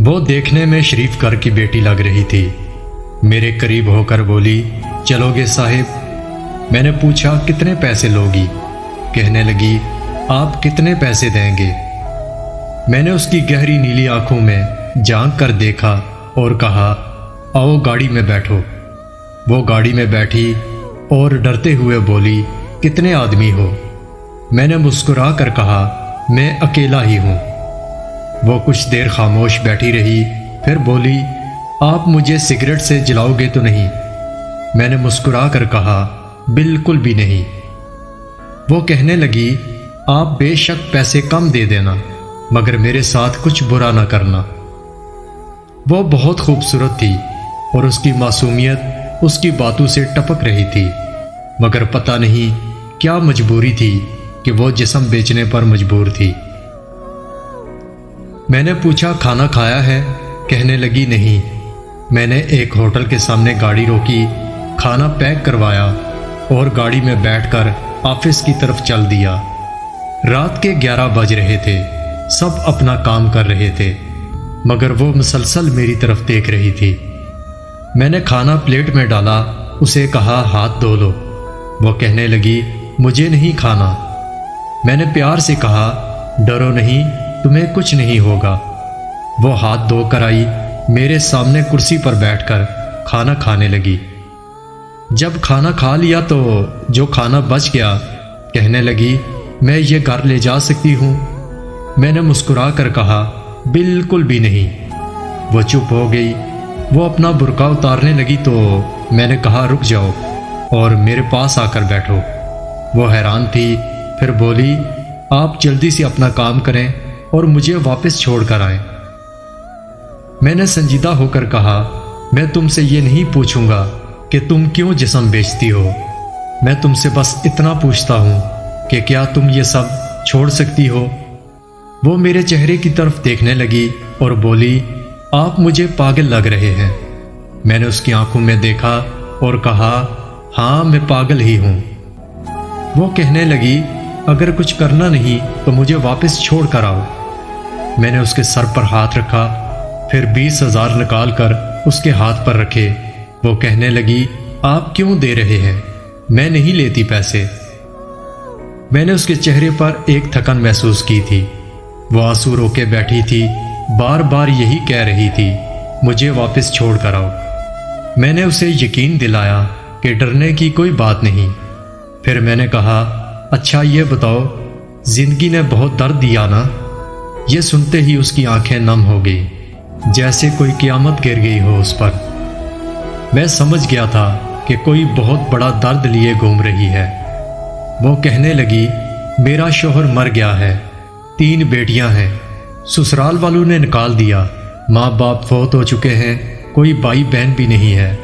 وہ دیکھنے میں شریف گھر کی بیٹی لگ رہی تھی۔ میرے قریب ہو کر بولی، چلو گے صاحب؟ میں نے پوچھا کتنے پیسے لوگی؟ کہنے لگی، آپ کتنے پیسے دیں گے؟ میں نے اس کی گہری نیلی آنکھوں میں جھانک کر دیکھا اور کہا، آؤ گاڑی میں بیٹھو۔ وہ گاڑی میں بیٹھی اور ڈرتے ہوئے بولی، کتنے آدمی ہو؟ میں نے مسکرا کر کہا، میں اکیلا ہی ہوں۔ وہ کچھ دیر خاموش بیٹھی رہی، پھر بولی، آپ مجھے سگریٹ سے جلاؤ گے تو نہیں؟ میں نے مسکرا کر کہا، بالکل بھی نہیں۔ وہ کہنے لگی، آپ بے شک پیسے کم دے دینا، مگر میرے ساتھ کچھ برا نہ کرنا۔ وہ بہت خوبصورت تھی اور اس کی معصومیت اس کی باتوں سے ٹپک رہی تھی، مگر پتہ نہیں کیا مجبوری تھی کہ وہ جسم بیچنے پر مجبور تھی۔ میں نے پوچھا، کھانا کھایا ہے؟ کہنے لگی، نہیں۔ میں نے ایک ہوٹل کے سامنے گاڑی روکی، کھانا پیک کروایا اور گاڑی میں بیٹھ کر آفس کی طرف چل دیا۔ رات کے 11 بج رہے تھے، سب اپنا کام کر رہے تھے، مگر وہ مسلسل میری طرف دیکھ رہی تھی۔ میں نے کھانا پلیٹ میں ڈالا، اسے کہا، ہاتھ دھو لو۔ وہ کہنے لگی، مجھے نہیں کھانا۔ میں نے پیار سے کہا، ڈرو نہیں، تمہیں کچھ نہیں ہوگا۔ وہ ہاتھ دھو کر آئی، میرے سامنے کرسی پر بیٹھ کر کھانا کھانے لگی۔ جب کھانا کھا لیا تو جو کھانا بچ گیا، کہنے لگی، میں یہ گھر لے جا سکتی ہوں؟ میں نے مسکرا کر کہا، بالکل بھی نہیں۔ وہ چپ ہو گئی۔ وہ اپنا برقع اتارنے لگی تو میں نے کہا، رک جاؤ اور میرے پاس آ کر بیٹھو۔ وہ حیران تھی، پھر بولی، آپ جلدی سے اپنا کام کریں اور مجھے واپس چھوڑ کر آئیں۔ میں نے سنجیدہ ہو کر کہا، میں تم سے یہ نہیں پوچھوں گا کہ تم کیوں جسم بیچتی ہو، میں تم سے بس اتنا پوچھتا ہوں کہ کیا تم یہ سب چھوڑ سکتی ہو؟ وہ میرے چہرے کی طرف دیکھنے لگی اور بولی، آپ مجھے پاگل لگ رہے ہیں۔ میں نے اس کی آنکھوں میں دیکھا اور کہا، ہاں میں پاگل ہی ہوں۔ وہ کہنے لگی، اگر کچھ کرنا نہیں تو مجھے واپس چھوڑ کر آؤ۔ میں نے اس کے سر پر ہاتھ رکھا، پھر 20,000 نکال کر اس کے ہاتھ پر رکھے۔ وہ کہنے لگی، آپ کیوں دے رہے ہیں؟ میں نہیں لیتی پیسے۔ میں نے اس کے چہرے پر ایک تھکن محسوس کی تھی۔ وہ آنسو روکے بیٹھی تھی، بار بار یہی کہہ رہی تھی، مجھے واپس چھوڑ کر آؤ۔ میں نے اسے یقین دلایا کہ ڈرنے کی کوئی بات نہیں۔ پھر میں نے کہا، اچھا یہ بتاؤ، زندگی نے بہت درد دیا نا؟ یہ سنتے ہی اس کی آنکھیں نم ہو گئی، جیسے کوئی قیامت گر گئی ہو اس پر۔ میں سمجھ گیا تھا کہ کوئی بہت بڑا درد لیے گھوم رہی ہے۔ وہ کہنے لگی، میرا شوہر مر گیا ہے، 3 بیٹیاں ہیں، سسرال والوں نے نکال دیا، ماں باپ فوت ہو چکے ہیں، کوئی بھائی بہن بھی نہیں ہے۔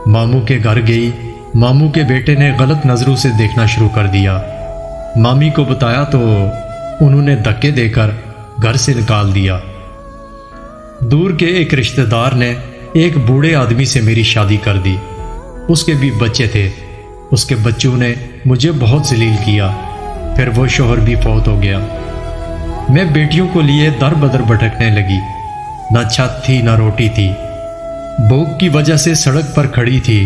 ماموں کے گھر گئی، ماموں کے بیٹے نے غلط نظروں سے دیکھنا شروع کر دیا۔ مامی کو بتایا تو انہوں نے دھکے دے کر گھر سے نکال دیا۔ دور کے ایک رشتہ دار نے ایک بوڑھے آدمی سے میری شادی کر دی، اس کے بھی بچے تھے۔ اس کے بچوں نے مجھے بہت ذلیل کیا، پھر وہ شوہر بھی فوت ہو گیا۔ میں بیٹیوں کو لیے در بدر بھٹکنے لگی، نہ چھت تھی نہ روٹی تھی، بھوک کی وجہ سے سڑک پر کھڑی تھی۔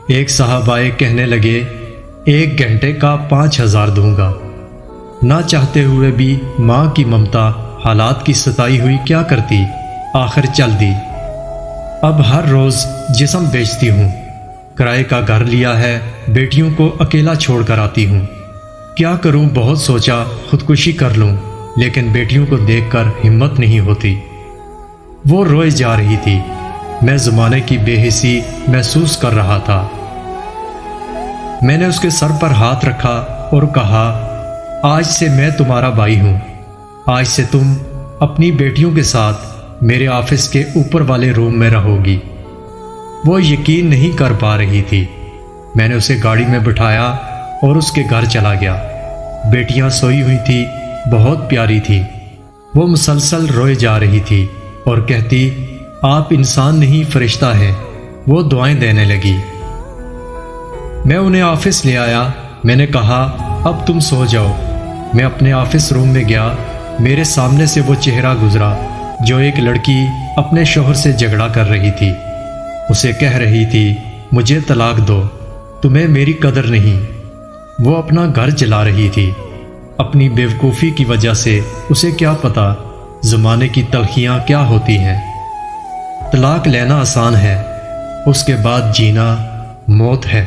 ایک صاحب آئے، کہنے لگے، 1 گھنٹے کا 5,000 دوں گا۔ نہ چاہتے ہوئے بھی ماں کی ممتا حالات کی ستائی ہوئی کیا کرتی، آخر چل دی۔ اب ہر روز جسم بیچتی ہوں، کرائے کا گھر لیا ہے، بیٹیوں کو اکیلا چھوڑ کر آتی ہوں۔ کیا کروں؟ بہت سوچا خودکشی کر لوں، لیکن بیٹیوں کو دیکھ کر ہمت نہیں ہوتی۔ وہ روئے جا رہی تھی، میں زمانے کی بے حسی محسوس کر رہا تھا۔ میں نے اس کے سر پر ہاتھ رکھا اور کہا، آج سے میں تمہارا بھائی ہوں، آج سے تم اپنی بیٹیوں کے ساتھ میرے آفس کے اوپر والے روم میں رہو گی۔ وہ یقین نہیں کر پا رہی تھی۔ میں نے اسے گاڑی میں بٹھایا اور اس کے گھر چلا گیا۔ بیٹیاں سوئی ہوئی تھی، بہت پیاری تھی۔ وہ مسلسل روئے جا رہی تھی اور کہتی، آپ انسان نہیں فرشتہ ہیں۔ وہ دعائیں دینے لگی۔ میں انہیں آفس لے آیا۔ میں نے کہا، اب تم سو جاؤ۔ میں اپنے آفس روم میں گیا، میرے سامنے سے وہ چہرہ گزرا جو ایک لڑکی اپنے شوہر سے جھگڑا کر رہی تھی، اسے کہہ رہی تھی مجھے طلاق دو، تمہیں میری قدر نہیں۔ وہ اپنا گھر جلا رہی تھی۔ اپنی بیوقوفی کی وجہ سے اسے کیا پتا زمانے کی تلخیاں کیا ہوتی ہیں۔ طلاق لینا آسان ہے، اس کے بعد جینا موت ہے۔